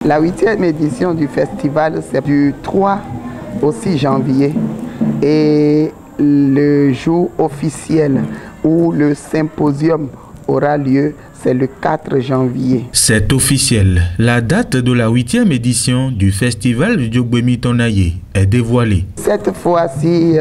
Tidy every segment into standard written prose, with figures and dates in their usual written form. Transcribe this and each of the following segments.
La 8e édition du festival, c'est du 3 au 6 janvier. Et le jour officiel où le symposium aura lieu, c'est le 4 janvier. C'est officiel. La date de la 8e édition du festival du Djogwemi Tonaye est dévoilée. Cette fois-ci,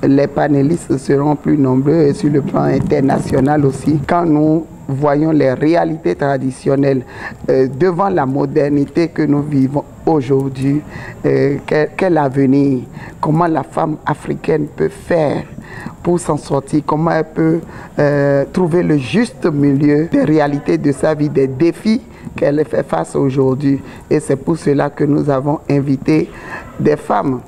les panélistes seront plus nombreux et sur le plan international aussi. Quand nous voyons les réalités traditionnelles devant la modernité que nous vivons aujourd'hui, quel avenir, comment la femme africaine peut faire pour s'en sortir, comment elle peut trouver le juste milieu des réalités de sa vie, des défis qu'elle fait face aujourd'hui. Et c'est pour cela que nous avons invité des femmes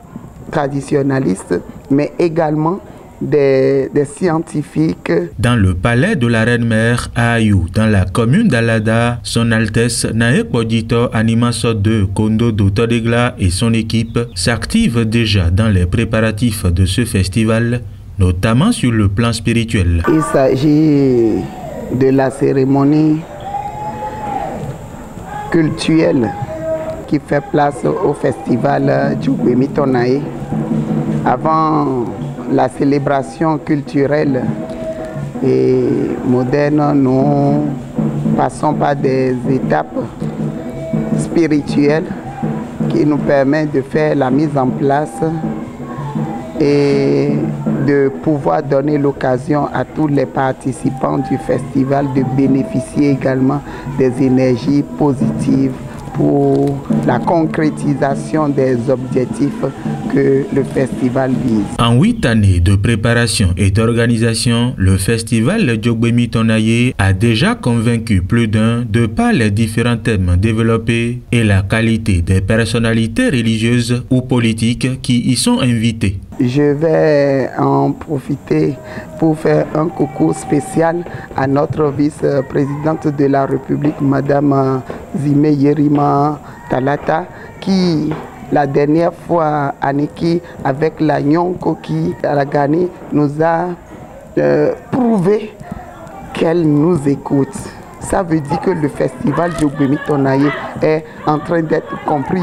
traditionnalistes, mais également des scientifiques. Dans le palais de la Reine-Mère à Ayou, dans la commune d'Alada, Son Altesse Nae Kodjito Animaso de Kondo Dotodegla et son équipe s'activent déjà dans les préparatifs de ce festival, notamment sur le plan spirituel. Il s'agit de la cérémonie cultuelle qui fait place au festival Djogwemi Tonaye. Avant la célébration culturelle et moderne, nous passons par des étapes spirituelles qui nous permettent de faire la mise en place et de pouvoir donner l'occasion à tous les participants du festival de bénéficier également des énergies positives pour la concrétisation des objectifs que le festival vise. En 8 années de préparation et d'organisation, le festival Djogwemi Tonaye a déjà convaincu plus d'un de par les différents thèmes développés et la qualité des personnalités religieuses ou politiques qui y sont invitées. Je vais en profiter pour faire un coucou spécial à notre vice-présidente de la République, Madame Zime Yerima Talata, qui la dernière fois à Niki, avec la Nyonkoki à la Ghani, nous a prouvé qu'elle nous écoute. Ça veut dire que le festival Djogwemi Tonaye est en train d'être comprise.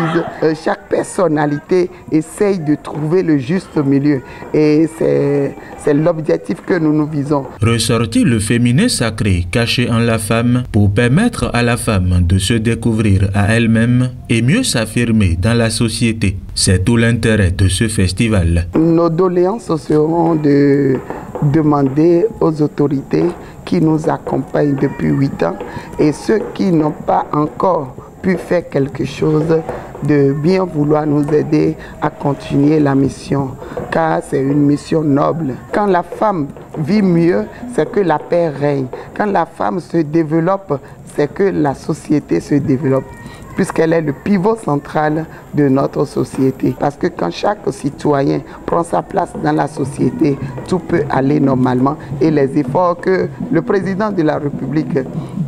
Chaque personnalité essaye de trouver le juste milieu. Et c'est l'objectif que nous visons. Ressortir le féminin sacré caché en la femme pour permettre à la femme de se découvrir à elle-même et mieux s'affirmer dans la société. C'est tout l'intérêt de ce festival. Nos doléances seront de demander aux autorités qui nous accompagnent depuis 8 ans et ceux qui n'ont pas encore pu faire quelque chose de bien vouloir nous aider à continuer la mission, car c'est une mission noble. Quand la femme vit mieux, c'est que la paix règne. Quand la femme se développe, c'est que la société se développe, puisqu'elle est le pivot central de notre société. Parce que quand chaque citoyen prend sa place dans la société, tout peut aller normalement. Et les efforts que le président de la République,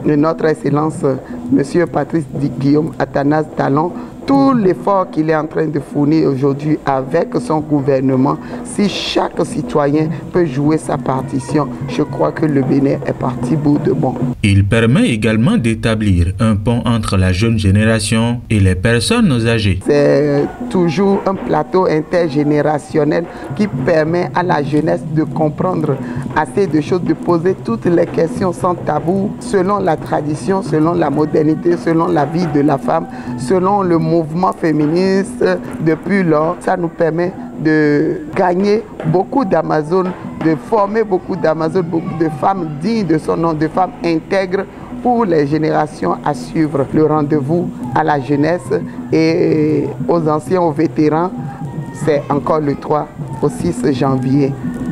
notre Excellence, M. Patrice Guillaume Athanase Talon, tout l'effort qu'il est en train de fournir aujourd'hui avec son gouvernement, si chaque citoyen peut jouer sa partition, je crois que le Bénin est parti bout de bon. Il permet également d'établir un pont entre la jeune génération et les personnes âgées. C'est toujours un plateau intergénérationnel qui permet à la jeunesse de comprendre assez de choses, de poser toutes les questions sans tabou, selon la tradition, selon la modernité, selon la vie de la femme, selon le mouvement féministe. Depuis lors, ça nous permet de gagner beaucoup d'Amazones, de former beaucoup d'Amazones, beaucoup de femmes dignes de son nom, de femmes intègres pour les générations à suivre. Le rendez-vous à la jeunesse et aux anciens, aux vétérans, c'est encore le 3 au 6 janvier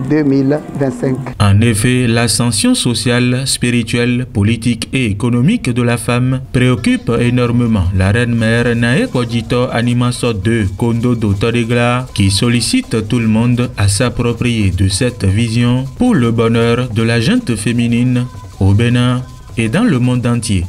2025. En effet, l'ascension sociale, spirituelle, politique et économique de la femme préoccupe énormément la reine-mère Nae Kodjito Animaso de Kondo Dotodegla, qui sollicite tout le monde à s'approprier de cette vision pour le bonheur de la gente féminine au Bénin et dans le monde entier.